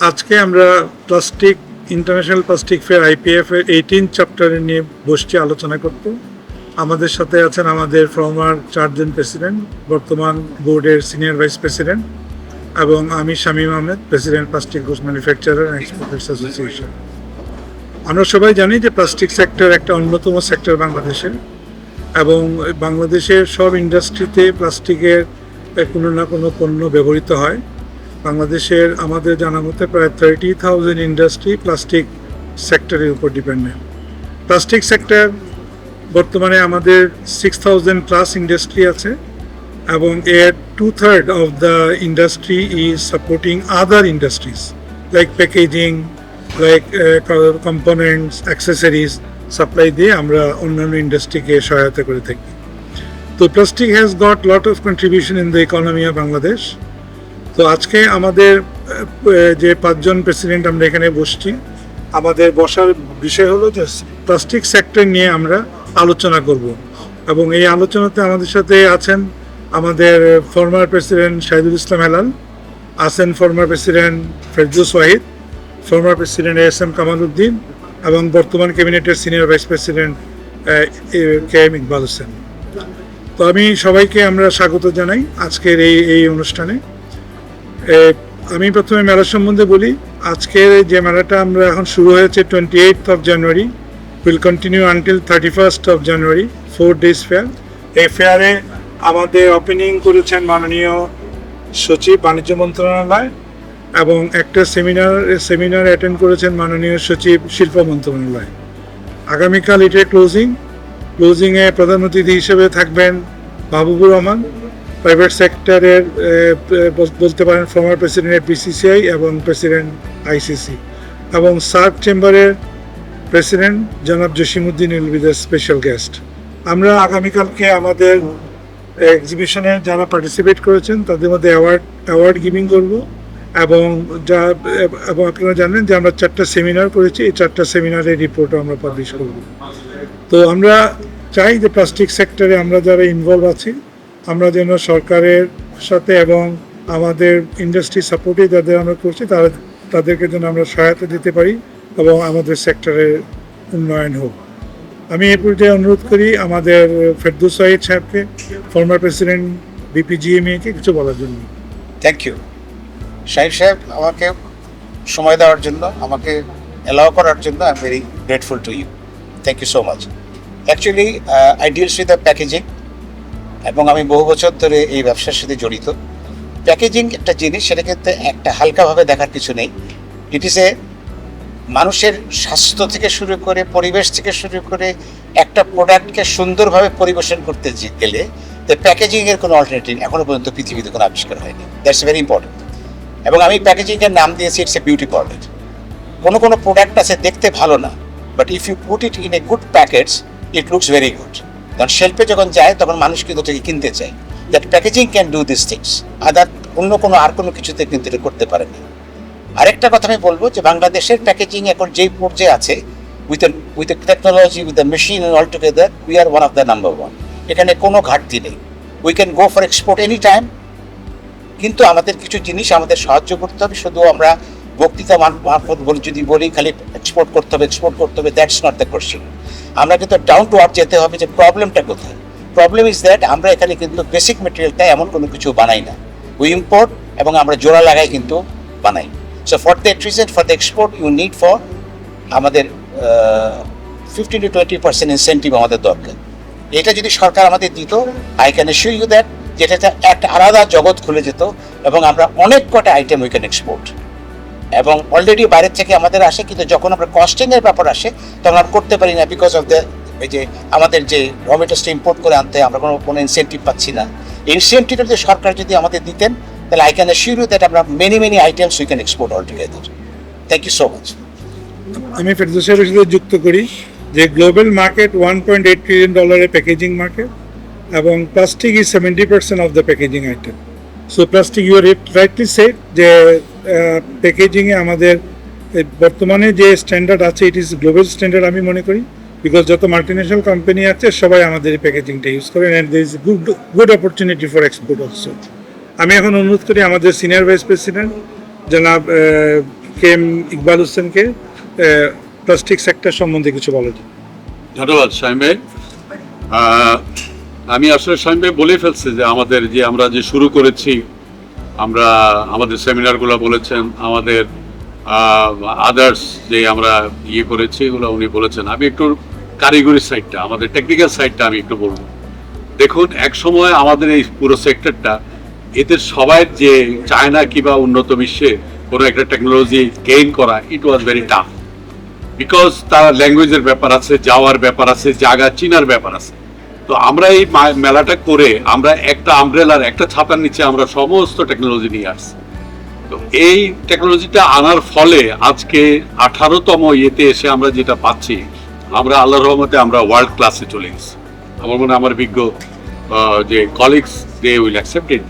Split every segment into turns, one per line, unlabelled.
আজকে আমরা plastic international plastic fair IPF এর 18 চ্যাপ্টারে নিয়ে বসছি আলোচনা করতে। আমাদের সাথে আছেন আমাদের ফর্মার 4 জন প্রেসিডেন্ট, বর্তমান বোর্ডের সিনিয়র ভাইস প্রেসিডেন্ট, এবং আমি Shamim Ahmed, president plastic goods manufacturer and exporters association. আমরা সবাই জানি যে প্লাস্টিক সেক্টর একটা অন্যতম সেক্টর বাংলাদেশের, এবং বাংলাদেশের সব ইন্ডাস্ট্রিতে প্লাস্টিকের কোনো না কোনো পণ্য ব্যবহৃত হয়। বাংলাদেশের আমাদের জানা মতে প্রায় 30,000 ইন্ডাস্ট্রি প্লাস্টিক সেক্টরের উপর ডিপেন্ডেন্ট। প্লাস্টিক সেক্টর বর্তমানে আমাদের 6,000 প্লাস ইন্ডাস্ট্রি আছে, এবং এর 2/3 of the industry is supporting other industries like packaging, like components, accessories supply দিয়ে আমরা অন্যান্য ইন্ডাস্ট্রিকে সহায়তা করে থাকি। তো plastic has got lot of contribution in the economy of Bangladesh. তো আজকে আমাদের যে 5 জন প্রেসিডেন্ট আমরা এখানে বসছি, আমাদের বসার বিষয় হলো যে প্লাস্টিক সেক্টর নিয়ে আমরা আলোচনা করব, এবং এই আলোচনাতে আমাদের সাথে আছেন আমাদের ফর্মার প্রেসিডেন্ট শাহিদুল ইসলাম হেলাল, আছেন former president Ferdous Wahid, former president S M Kamal Uddin, এবং বর্তমান ক্যাবিনেটের senior vice president K M Iqbal Hossain. তো আমি সবাইকে আমরা স্বাগত জানাই আজকের এই অনুষ্ঠানে। আমি প্রথমে মেলা সম্বন্ধে বলি। আজকের যে মেলাটা আমরা এখন শুরু হয়েছে 28th of January, will continue until 31st of January, 4 days fair. এই ফেয়ারে আমাদের ওপেনিং করেছেন মাননীয় সচিব বাণিজ্য মন্ত্রণালয়, এবং একটা সেমিনার অ্যাটেন্ড করেছেন মাননীয় সচিব শিল্প মন্ত্রণালয়। আগামীকাল এটার ক্লোজিংয়ে প্রধান অতিথি হিসেবে থাকবেন মাহবুবুর রহমান, প্রাইভেট সেক্টরের বলতে পারেন ফর্মার প্রেসিডেন্ট বিসিসিআই এবং প্রেসিডেন্ট আইসিসি, এবং সার্ক চেম্বারের প্রেসিডেন্ট জনাব Jasimuddin will be the special guest. আমরা আগামীকালকে আমাদের এক্সিবিশনে যারা পার্টিসিপেট করেছেন তাদের মধ্যে অ্যাওয়ার্ড গিভিং করব, এবং আপনারা জানেন যে আমরা 4টা সেমিনার করেছি। এই 4টা সেমিনারের রিপোর্টও আমরা পাবলিশ করব। তো আমরা চাই যে প্লাস্টিক সেক্টরে আমরা যারা ইনভলভ আছি, আমরা যেন সরকারের সাথে এবং আমাদের ইন্ডাস্ট্রি সাপোর্টে যাদের আমরা করছি তাদেরকে যেন আমরা সহায়তা দিতে পারি এবং আমাদের সেক্টরের উন্নয়ন হোক। আমি এ পর্যায়ে অনুরোধ করি আমাদের ফেরদৌস ওয়াহিদ সাহেবকে, ফর্মার প্রেসিডেন্ট বিপিজিএমএ-কে কিছু বলার জন্য।
থ্যাংক ইউ শাহিদ সাহেব, আমাকে সময় দেওয়ার জন্য, আমাকে অ্যালাউ করার জন্য I am very grateful to you. Thank you so much. Actually I deals with the packaging, এবং আমি বহু বছর ধরে এই ব্যবসার সাথে জড়িত। প্যাকেজিং একটা জিনিস, সেটাকে একটা হালকাভাবে দেখার কিছু নেই। ইট ইজ এ মানুষের স্বাস্থ্য থেকে শুরু করে, পরিবেশ থেকে শুরু করে একটা প্রোডাক্টকে সুন্দরভাবে পরিবেশন করতে গেলে প্যাকেজিংয়ের কোনো অল্টারনেটিভ এখনো পর্যন্ত পৃথিবীতে কোনো আবিষ্কার হয়নি। That's very important. এবং আমি প্যাকেজিংয়ের নাম দিয়েছি ইটস এ বিউটি প্রোডাক্ট। কোনো প্রোডাক্ট আছে দেখতে ভালো না, but if you put it in a good packets it looks very good. কারণ শেল্পে যখন যায় তখন মানুষ কিন্তু ওটাকে কিনতে চায়। That packaging can do this things, অন্য কোনো কিছুতে কিন্তু এটা করতে পারে না। আরেকটা কথা আমি বলবো যে বাংলাদেশের প্যাকেজিং এখন যেই পর্যায়ে আছে, with technology, with the machine all together, we are one of the number 1। এখানে কোনো ঘাটতি নেই। We can go for export any time, কিন্তু আমাদের কিছু জিনিস আমাদের সাহায্য করতে হবে। শুধু আমরা বক্তৃতা মারফত যদি বলি খালি এক্সপোর্ট করতে হবে, দ্যাটস নট দ্য কোয়েশ্চেন। আমরা কিন্তু ডাউন টু আর্থ যেতে হবে যে প্রবলেমটা কোথায়। প্রবলেম ইজ দ্যাট আমরা এখানে কিন্তু বেসিক মেটেরিয়ালটা এমন কোনো কিছু বানাই না, উই ইম্পোর্ট, এবং আমরা জোড়া লাগাই কিন্তু বানাই। So for that reason, for the export you need for আমাদের 15 to 20% ইনসেন্টিভ আমাদের দরকার। এটা যদি সরকার আমাদের দিত, I can assure you that যেটা একটা আলাদা জগৎ খুলে যেত, এবং আমরা অনেক কটা আইটেম উই ক্যান এক্সপোর্ট। এবং অলরেডি বাইরের থেকে আমাদের আসে, কিন্তু যখন আমরা কস্টিংয়ের ব্যাপার আসে তখন আমরা করতে পারি না, বিকজ অফ দ্য যে আমাদের যে র মেটেরিয়ালসটা ইম্পোর্ট করে আনতে আমরা কোনো ইনসেন্টিভ পাচ্ছি না। ইনসেন্টিভটা যদি সরকার যদি আমাদের দিতেন, তাহলে I can assure you that আমরা many items we can export all together. Thank you so much.
আমি ফেরদৌস সাহেবের সাথে যুক্ত করি যে global market $1.8 trillion packaging market, এবং plastic is 70% of the packaging item. So plastic you rightly said যে প্যাকেজিংয়ে আমাদের বর্তমানে যে স্ট্যান্ডার্ড আছে ইট ইজ গ্লোবাল স্ট্যান্ডার্ড আমি মনে করি, বিকজ যত মাল্টিন্যাশনাল কোম্পানি আছে সবাই আমাদের এই প্যাকেজিংটা ইউজ করেন, and there is good opportunity for export also. আমি এখন অনুরোধ করি আমাদের সিনিয়র ভাইস প্রেসিডেন্ট জনাব কে এম ইকবাল হোসেনকে প্লাস্টিক সেক্টর সম্বন্ধে কিছু বলেন।
ধন্যবাদ শামীম ভাই। আমি আসলে শামীম ভাই বলে ফেলছি যে আমরা যে শুরু করেছি, আমরা আমাদের সেমিনারগুলো বলেছেন, আমাদের আদার্স যে আমরা করেছি এগুলো উনি বলেছেন। আমি একটু কারিগরি সাইডটা, আমাদের টেকনিক্যাল সাইডটা আমি একটু বলবো। দেখুন, এক সময় আমাদের এই পুরো সেক্টরটা, এদের সবাই যে চায়না কিংবা উন্নত বিশ্বে কোনো একটা টেকনোলজি গেইন করা, ইট ওয়াজ ভেরি টাফ, বিকজ তার ল্যাঙ্গুয়েজের ব্যাপার আছে, যাওয়ার ব্যাপার আছে, জায়গা চিনার ব্যাপার আছে। তো আমরা এই মেলাটা করে আমরা একটা আমব্রেলার, একটা ছাতার নিচে আমরা সমস্ত টেকনোলজি নিয়ে আসছি। তো এই টেকনোলজিটা আনার ফলে আজকে 18তম ইয়েতে এসে আমরা যেটা পাচ্ছি, আমরা আল্লাহর রহমতে আমরা ওয়ার্ল্ড ক্লাসে চলে গেছি। আমার মনে হয় আমার বিজ্ঞ যে colleagues they will accept it.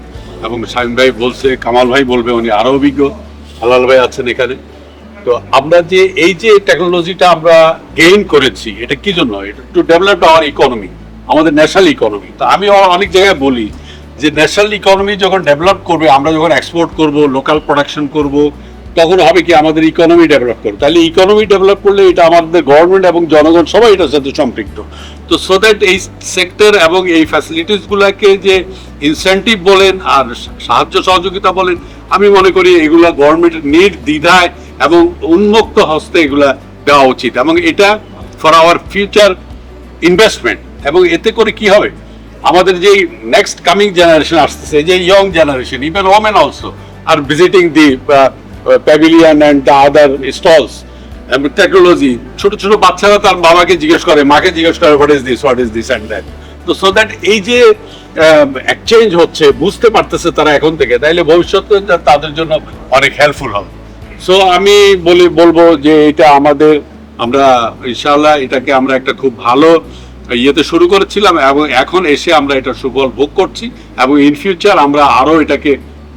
এবং শামীম ভাই বলছে, কামাল ভাই বলবে, উনি আরও অভিজ্ঞ, হালাল ভাই আছেন এখানে। তো আমরা যে এই যে টেকনোলজিটা আমরা গেইন করেছি, এটা কি জন্য? এটা টু ডেভেলপ আওয়ার ইকোনমি, আমাদের ন্যাশনাল ইকোনমি। তো আমি অনেক জায়গায় বলি যে ন্যাশনাল ইকোনমি যখন ডেভেলপ করবে, আমরা যখন এক্সপোর্ট করব, লোকাল প্রোডাকশন করব, তখন হবে কি আমাদের ইকোনমি ডেভেলপ করবে। তাহলে ইকোনমি ডেভেলপ করলে এটা আমাদের গভর্নমেন্ট এবং জনগণ সবাই এটার সাথে সম্পৃক্ত। তো সো দ্যাট এই সেক্টর এবং এই ফ্যাসিলিটিসগুলোকে যে ইনসেন্টিভ বলেন আর সাহায্য সহযোগিতা বলেন, আমি মনে করি এগুলা গভর্নমেন্টের নির্দ্বিধায় এবং উন্মুক্ত হস্তে এগুলা দেওয়া উচিত। এবং এটা ফর আওয়ার ফিউচার ইনভেস্টমেন্ট। এবং এতে করে কি হবে, আমাদের যে নেক্সট কামিং জেনারেশন আসতেছে, যে young generation, even women also are visiting the pavilion and the other stalls technology. ছোট ছোট বাচ্চারা তার বাবাকে জিজ্ঞেস করে, মাকে জিজ্ঞেস করে, what is this and that. তো সো দ্যাট এই যে এক্সচেঞ্জ হচ্ছে, বুঝতে পারতেছে তারা এখন থেকে, তাইলে ভবিষ্যতে তাদের জন্য অনেক হেল্পফুল হবে। সো আমি বলবো যে এটা আমরা ইনশাআল্লাহ এটাকে আমরা একটা খুব ভালো ইয়েতে শুরু করেছিলাম এবং এখন এসে আমরা এটা সুফল ভোগ করছি এবং ইন ফিউচার আমরা এটাকে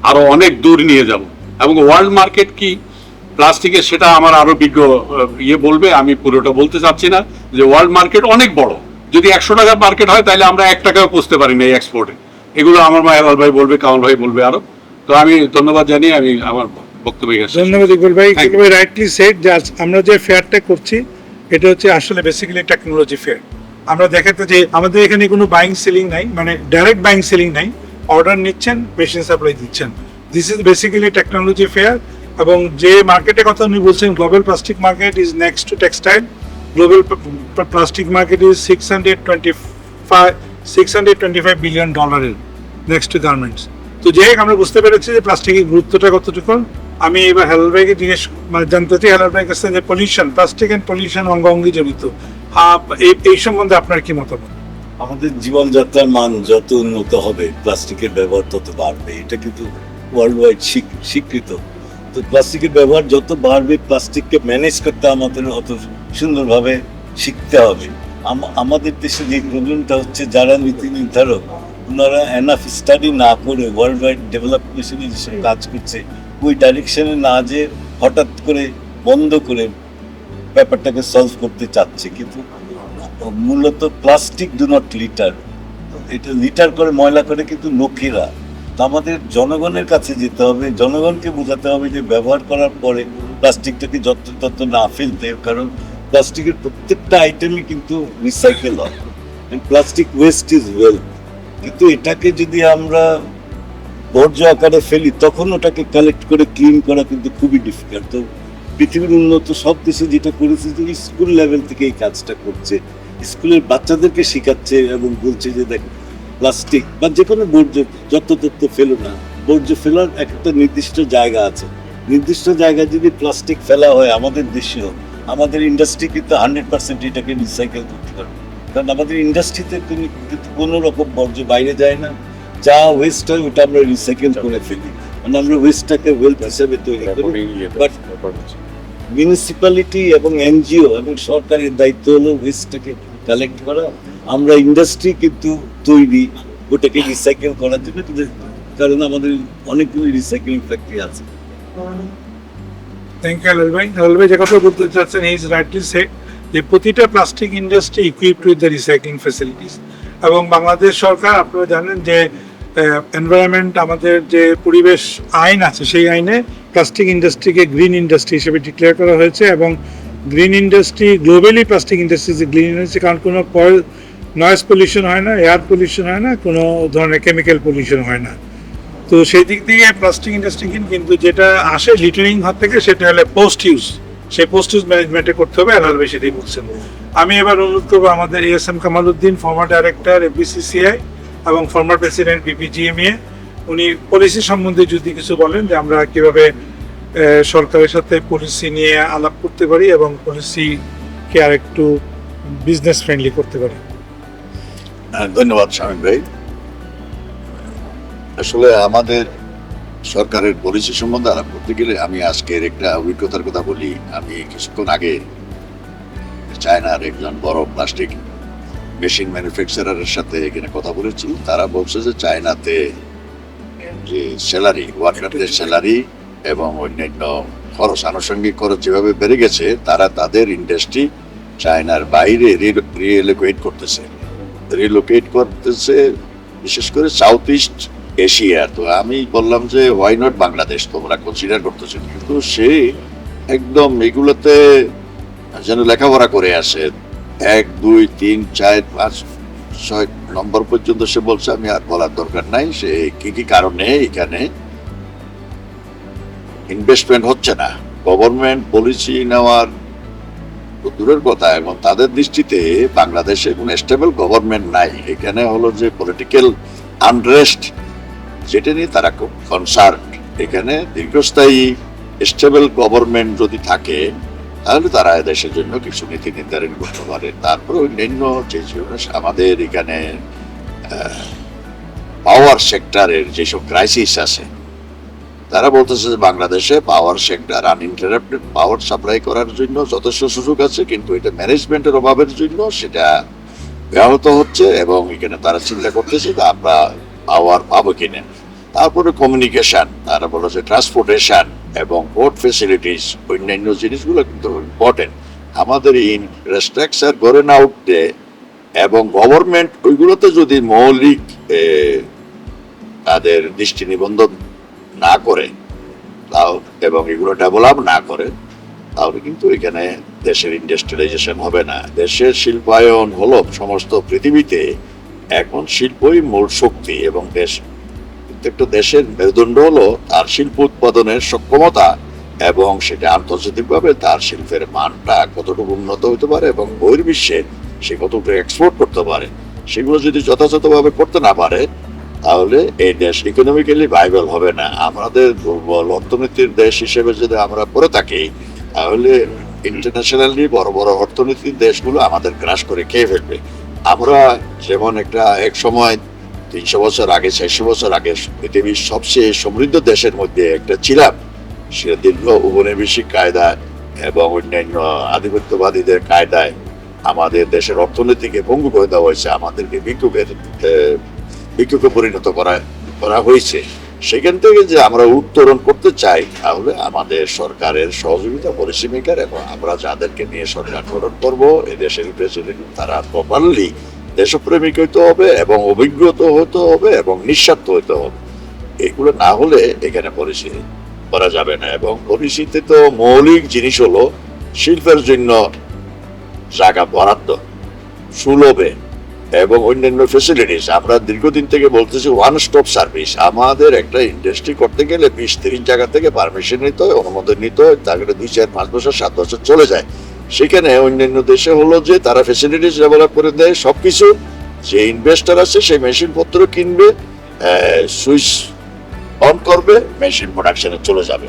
আরো অনেক দূর নিয়ে যাব। এবং ওয়ার্ল্ড মার্কেট কি প্লাস্টিকের, সেটা আমার আরো বিজ্ঞ বলবে, আমি পুরোটা বলতে চাচ্ছি না। যে ওয়ার্ল্ড মার্কেট অনেক বড়, যদি 100 টাকার মার্কেট হয় তাহলে আমরা 1 টাকাও পুষতে পারি না এই এক্সপোর্টে। এগুলো আমার হেলাল ভাই বলবে, কামাল ভাই বলবে আরো। তো আমি ধন্যবাদ জানিয়ে আমি আমার বক্তব্য।
ধন্যবাদ ইকবাল ভাই। ইকবাল ভাই রাইটলি সেড যে আমরা যে ফেয়ারটা করছি এটা হচ্ছে আসলে বেসিক্যালি টেকনোলজি ফেয়ার। আমরা দেখাতে যে আমাদের এখানে কোনো বাইং সেলিং নাই, মানে ডাইরেক্ট বাইং সেলিং নাই, অর্ডার নিচ্ছেন, মেশিন সাপ্লাই দিচ্ছেন। This is basically technology fair. এবং যে মার্কেটের কথা উনি বলছেন, global plastic market is next to textile. Global plastic market is $625 billion next to garments. তো যে আমরা বুঝতে পেরেছি যে প্লাস্টিকের গুরুত্বটা কতটুকু। আমি এবার হেলাল ভাইকে জানতে চাই, হেলাল ভাই কাছে যে পলিউশন, প্লাস্টিক এন্ড পলিউশন অঙ্গাঙ্গি জড়িত, এই সম্বন্ধে আপনার কি মতামত?
আমাদের জীবনযাত্রার মান যত উন্নত হবে, প্লাস্টিকের ব্যবহার তত বাড়বে। এটা কিন্তু ওয়ার্ল্ড ওয়াইড স্বীকৃত। তো প্লাস্টিকের ব্যবহার যত বাড়বে, প্লাস্টিককে ম্যানেজ করতে আমাদের অত সুন্দরভাবে শিখতে হবে। আমাদের দেশে যে প্রবলেমটা হচ্ছে, যারা নীতি নির্ধারক ওনারা এনাফ স্টাডি না করে ওয়ার্ল্ড ওয়াইড ডেভেলপমেন্টের যেসব কাজ করছে, ওই ডাইরেকশনে না যে হঠাৎ করে বন্ধ করে ব্যাপারটাকে সলভ করতে চাচ্ছে। কিন্তু মূলত প্লাস্টিক ডু নট লিটার, এটা লিটার করে ময়লা করে কিন্তু লোকেরা। তো আমাদের জনগণের কাছে যেতে হবে, জনগণকে বোঝাতে হবে যে ব্যবহার করার পরে প্লাস্টিকটাকে যত্র না ফেলতে, কারণ প্লাস্টিকের প্রত্যেকটা আইটেমই কিন্তু রিসাইকেল হয়। Plastic waste is wealth. কিন্তু এটাকে যদি আমরা বর্জ্য আকারে ফেলি, তখন ওটাকে কালেক্ট করে ক্লিন করা কিন্তু খুবই ডিফিকাল্ট। তো পৃথিবীর উন্নত সব দেশে যেটা করেছে, যে স্কুল লেভেল থেকে এই কাজটা করছে, স্কুলের বাচ্চাদেরকে শেখাচ্ছে এবং বলছে যে দেখ, প্লাস্টিক বা যে কোনো বর্জ্য যত্র ফেলো না, বর্জ্য ফেলার একটা নির্দিষ্ট জায়গা আছে। নির্দিষ্ট জায়গায় যদি প্লাস্টিক ফেলা হয়, আমাদের দেশেও আমাদের ইন্ডাস্ট্রি কিন্তু 100% এটাকে রিসাইকেল করতে পারবে। কারণ আমাদের ইন্ডাস্ট্রিতে কিন্তু কোনো রকম বর্জ্য বাইরে যায় না, যা ওয়েস্ট হয় ওটা আমরা রিসাইকেল করে ফেলি, মানে আমরা ওয়েস্টটাকে ওয়েলথ হিসাবে তৈরি করি। বাট মিউনিসিপ্যালিটি এবং এনজিও এবং সরকারের দায়িত্ব হলো ওয়েস্টটাকে কালেক্ট করা। আমরা ইন্ডাস্ট্রি কিন্তু তৈরি ওটাকে রিসাইকেল করার জন্য, কারণ আমাদের অনেকগুলো রিসাইকেলিং ফ্যাক্টরি আছে।
থ্যাংক ইউ হেলাল ভাই। হেলাল ভাই যে কথা বলতে চাচ্ছেন, হি ইজ রাইটলি সেড যে প্রতিটা plastic industry equipped with the recycling facilities. এবং বাংলাদেশ সরকার, আপনারা জানেন যে এনভায়রনমেন্ট, আমাদের যে পরিবেশ আইন আছে, সেই আইনে প্লাস্টিক ইন্ডাস্ট্রিকে গ্রিন ইন্ডাস্ট্রি হিসেবে ডিক্লেয়ার করা হয়েছে, এবং green industry globally plastic industry যে গ্রিন ইন্ডাস্ট্রি, কারণ কোনো নয়েজ পলিউশন হয় না, এয়ার পলিউশন হয় না, কোনো ধরনের কেমিক্যাল পলিউশন হয় না। তো সেই দিক থেকে প্লাস্টিক ইন্ডাস্ট্রি কিন্তু যেটা আসে লিটারিং হাত থেকে, সেটা হলে পোস্ট ইউজ, সেই পোস্ট ইউজ ম্যানেজমেন্টে করতে হবে, আলাদা বেশি দিয়ে বলছেন। আমি এবার অনুরোধ করবো আমাদের ASM Kamaluddin, former director FBCCI এবং ফর্মার প্রেসিডেন্ট BPGMA, উনি পলিসি সম্বন্ধে যদি কিছু বলেন যে আমরা কিভাবে সরকারের সাথে পলিসি নিয়ে আলাপ করতে পারি এবং পলিসিকে আর একটু বিজনেস ফ্রেন্ডলি করতে পারি।
ধন্যবাদ শামীম ভাই। আসলে আমাদের সরকারের পলিসি সম্বন্ধে আলাপ করতে গেলে আমি আজকের একটা অভিজ্ঞতার কথা বলি। আমি কিছুক্ষণ আগে চায়নার একজন বড় প্লাস্টিক মেশিন ম্যানুফ্যাকচারারের সাথে এখানে কথা বলেছি। তারা বলছে যে চায়নাতে যে স্যালারি, ওয়ার্কারদের স্যালারি এবং অন্যান্য খরচ, আনুষঙ্গিক খরচ যেভাবে বেড়ে গেছে, তারা তাদের ইন্ডাস্ট্রি চায়নার বাইরে রিলোকেট করতেছে, বিশেষ করে সাউথ ইস্ট এশিয়া। তো আমি বললাম যে হোয়াই নট বাংলাদেশ, তোমরা কনসিডার করতেছো? কিন্তু সে একদম এগুলোতে যেন লেখাপড়া করে আসে, 1, 2, 3, 4, 5, 6 নম্বর পর্যন্ত সে বলছে। আমি আর বলার দরকার নাই সে কি কি কারণে এখানে ইনভেস্টমেন্ট হচ্ছে না। গভর্নমেন্ট পলিসি নেওয়ার দূরের কথা, এবং তাদের দৃষ্টিতে বাংলাদেশে কোনো স্টেবল গভর্নমেন্ট নাই। এখানে হলো যে পলিটিক্যাল আনরেস্ট, যেটা নিয়ে তারা খুব কনসার্ন। এখানে দীর্ঘস্থায়ী স্টেবল গভর্নমেন্ট যদি থাকে, তাহলে তারা দেশের জন্য কিছু নীতি নির্ধারণ করতে পারে। তারপরে অন্যান্য যে আমাদের এখানে পাওয়ার সেক্টরের যেসব ক্রাইসিস আছে, তারা বলতেছে যে বাংলাদেশে power sector uninterrupted power supply করার জন্য যথেষ্ট সুযোগ আছে, কিন্তু এটা ম্যানেজমেন্টের অভাবের জন্য সেটা ব্যাহত হচ্ছে, এবং এখানে তারা চিন্তা করতেছে যে আমরা পাওয়ার পাবো কিনা। তারপরে কমিউনিকেশন, তারা বলেছে ট্রান্সপোর্টেশন এবং পোর্ট ফেসিলিটিস, অন্যান্য জিনিসগুলো কিন্তু ইম্পর্টেন্ট। আমাদের ইনফ্রাস্ট্রাকচার গড়ে না উঠতে এবং গভর্নমেন্ট ওইগুলোতে যদি মৌলিক তাদের দৃষ্টি নিবন্ধন না করে তাও, এবং এগুলো ডেভেলপ না করে, তাহলে কিন্তু এখানে দেশের ইন্ডাস্ট্রিয়ালাইজেশন হবে না। দেশের শিল্পায়ন হলো সমস্ত পৃথিবীতে এখন শিল্পই মূল শক্তি, এবং প্রত্যেকটা দেশের মেরুদণ্ড হলো তার শিল্প উৎপাদনের সক্ষমতা, এবং সেটা আন্তর্জাতিকভাবে তার শিল্পের মানটা কতটুকু উন্নত হতে পারে এবং বহির্বিশ্বে সে কতটুকু এক্সপোর্ট করতে পারে। সেগুলো যদি যথাযথভাবে করতে না পারে, তাহলে এই দেশ ইকোনমিক্যালি ভাইবেল হবে না। আমাদের দুর্বল অর্থনীতির দেশ হিসেবে যদি আমরা পড়ে থাকি, তাহলে ইন্টারন্যাশনালি বড় বড় অর্থনীতির দেশগুলো আমাদের গ্রাস করে খেয়ে ফেলবে। আমরা যেমন এক সময় 300 বছর আগে, 400 বছর আগে পৃথিবীর সবচেয়ে সমৃদ্ধ দেশের মধ্যে একটা ছিলাম। সেটা দীর্ঘ উপনিবেশিক কায়দায় এবং অন্যান্য আধিপত্যবাদীদের কায়দায় আমাদের দেশের অর্থনীতিকে পঙ্গু করে দেওয়া হয়েছে, আমাদেরকে ভিক্ষুকে পরিণত করা হয়েছে। সেখান থেকে যে আমরা উত্তরণ করতে চাই, তাহলে আমাদের সরকারের সহযোগিতা, পলিসি মেকার এবং আমরা যাদেরকে নিয়ে সরকার গঠন করবো, এই দেশের প্রেসিডেন্ট, তারা প্রপারলি দেশপ্রেমিক হইতে হবে এবং অভিজ্ঞত হতে হবে এবং নিঃস্বার্থ হইতে হবে। এগুলো না হলে এখানে পলিসি করা যাবে না। এবং পলিসিতে তো মৌলিক জিনিস হলো শিল্পের জন্য জায়গা বরাদ্দ সুলভে এবং অন্যান্য ফেসিলিটিস। আমরা দীর্ঘদিন থেকে বলতেছি ওয়ান স্টপ সার্ভিস। আমাদের একটা ইন্ডাস্ট্রি করতে গেলে 20-30 জায়গা থেকে পারমিশন নিতে হয়, অনুমোদন নিতে হয়, তারপরে 2-4-5 বছর 7 বছর চলে যায়। সেখানে অন্যান্য দেশে হলো যে তারা ফেসিলিটিস ডেভেলপ করে দেয় সবকিছু, যে ইনভেস্টার আছে সেই মেশিন পত্র কিনবে, সুইচ অন করবে, মেশিন প্রোডাকশনে চলে যাবে।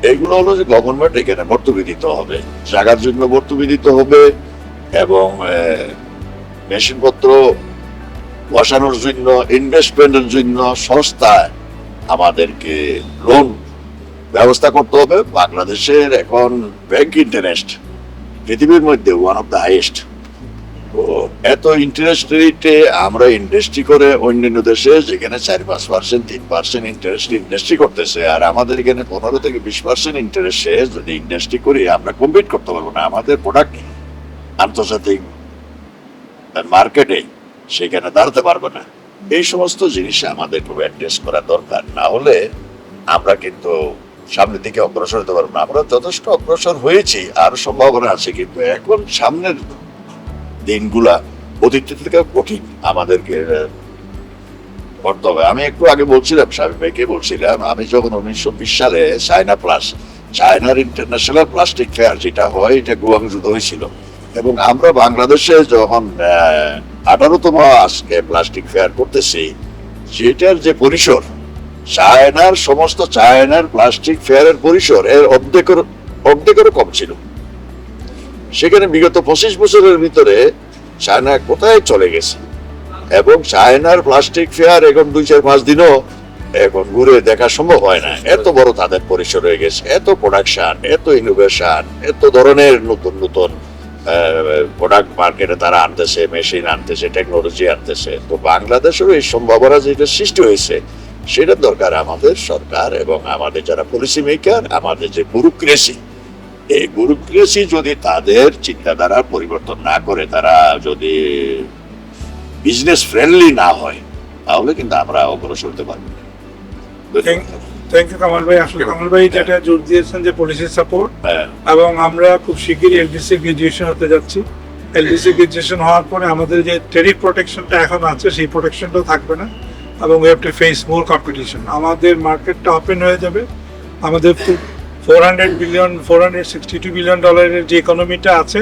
এইগুলো হলো যে গভর্নমেন্ট এখানে ভর্তুকি দিতে হবে, জায়গার জন্য ভর্তুকি দিতে হবে, এবং মেশিনপত্র বসানোর জন্য, ইনভেস্টমেন্টের জন্য সস্তায় আমাদেরকে লোন ব্যবস্থা করতে হবে। বাংলাদেশের এখন ব্যাংক ইন্টারেস্ট পৃথিবীর মধ্যে ওয়ান অফ দ্য হাইয়েস্ট। তো এত ইন্টারেস্ট রেটে আমরা ইন্ডাস্ট্রি করে অন্যান্য দেশে যেখানে 4-5%, 3% ইন্টারেস্ট ইন্ডাস্ট্রি করতেছে, আর আমাদের এখানে 15-20% ইন্টারেস্টে যদি ইন্ডাস্ট্রি করি, আমরা কম্পিট করতে পারবো না। আমাদের প্রোডাক্ট আন্তর্জাতিক মার্কেটে সেখানে দাঁড়াতে পারবে না। এই সমস্ত জিনিস আমাদের খুব অ্যাড্রেস করা দরকার, না হলে আমরা কিন্তু সামনের দিকে অগ্রসর হতে পারবো না। আমরা যথেষ্ট অগ্রসর হয়েছি, আর সম্ভাবনা আছে, কিন্তু এখন সামনের দিনগুলা অতীতের থেকে কঠিন আমাদেরকে করতে হবে। আমি একটু আগে বলছিলাম, স্বামী ভাইকে বলছিলাম, আমি যখন 1920 সালে চায়নার ইন্টারন্যাশনাল প্লাস্টিক ফেয়ার যেটা হয়, এটা গুয়াংজুতে হয়েছিল, এবং আমরা বাংলাদেশে যখন 18তম আজকে প্লাস্টিক ফেয়ার করতেছি, যেটার যে পরিসর, চায়নার প্লাস্টিক ফেয়ারের পরিসর এর অর্ধেকেরও কম ছিল। সেখানে বিগত 25 বছরের ভিতরে চায়না কোথায় চলে গেছে, এবং চায়নার প্লাস্টিক ফেয়ার এখন 2-4-5 দিনও এখন ঘুরে দেখা সম্ভব হয় না। এত বড় তাদের পরিসর হয়ে গেছে, এত প্রোডাকশন, এত ইনোভেশন, এত ধরনের নতুন নতুন প্রোডাক্ট মার্কেটে তারা আনতেছে, মেশিন আনতেছে, টেকনোলজি আনতেছে। তো বাংলাদেশেরও এই সম্ভাবনা যেটা সৃষ্টি হয়েছে, সেটার দরকার আমাদের সরকার এবং আমাদের যারা পলিসি মেকার, আমাদের যে ব্যুরোক্রেসি, এই ব্যুরোক্রেসি যদি তাদের চিন্তাধারার পরিবর্তন না করে, তারা যদি বিজনেস ফ্রেন্ডলি না হয়, তাহলে কিন্তু আমরা অগ্রসর হতে পারবো না।
থ্যাংক ইউ কামাল ভাই। আসলে কামাল ভাই যেটা জোর দিয়েছেন যে পলিসি সাপোর্ট,
হ্যাঁ,
এবং আমরা খুব শিগগিরই এলডিসি গ্রাজুয়েশন হতে যাচ্ছি। এলডিসি গ্রাজুয়েশন হওয়ার পরে আমাদের যে টেরিফ প্রোটেকশনটা এখন আছে, সেই প্রোটেকশনটাও থাকবে না, এবং we have to face more competition. আমাদের মার্কেটটা ওপেন হয়ে যাবে। আমাদের 462 বিলিয়ন ডলারের যে ইকোনমিটা আছে,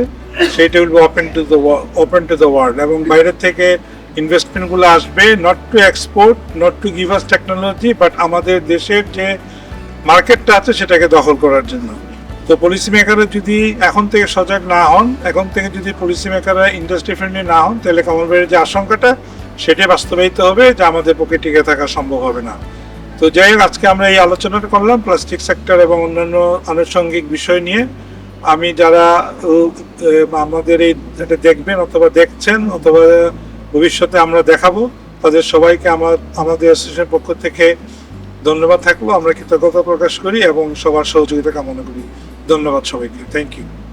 সেটা will be open to the world, এবং বাইরের থেকে ইনভেস্টমেন্টগুলো আসবে, not to export, not to give us technology, but আমাদের দেশের যে মার্কেটটা আছে সেটাকে দখল করার জন্য। তো পলিসি মেকাররা যদি এখন থেকে সজাগ না হন, এখন থেকে যদি পলিসি মেকাররা ইন্ডাস্ট্রি ফ্রেন্ডলি না হন, তাহলে কামাল ভাইয়ের যে আশঙ্কাটা, সেটাই বাস্তবায়িত হবে, যে আমাদের পক্ষে টিকে থাকা সম্ভব হবে না। তো যাই হোক, আজকে আমরা এই আলোচনাটা করলাম প্লাস্টিক সেক্টর এবং অন্যান্য আনুষঙ্গিক বিষয় নিয়ে। আমি যারা আমাদের এই যেটা দেখবেন অথবা দেখছেন অথবা ভবিষ্যতে আমরা দেখাবো, তাদের সবাইকে আমাদের অ্যাসোসিয়েশনের পক্ষ থেকে ধন্যবাদ থাকলো। আমরা কৃতজ্ঞতা প্রকাশ করি এবং সবার সহযোগিতা কামনা করি। ধন্যবাদ সবাইকে। Thank you.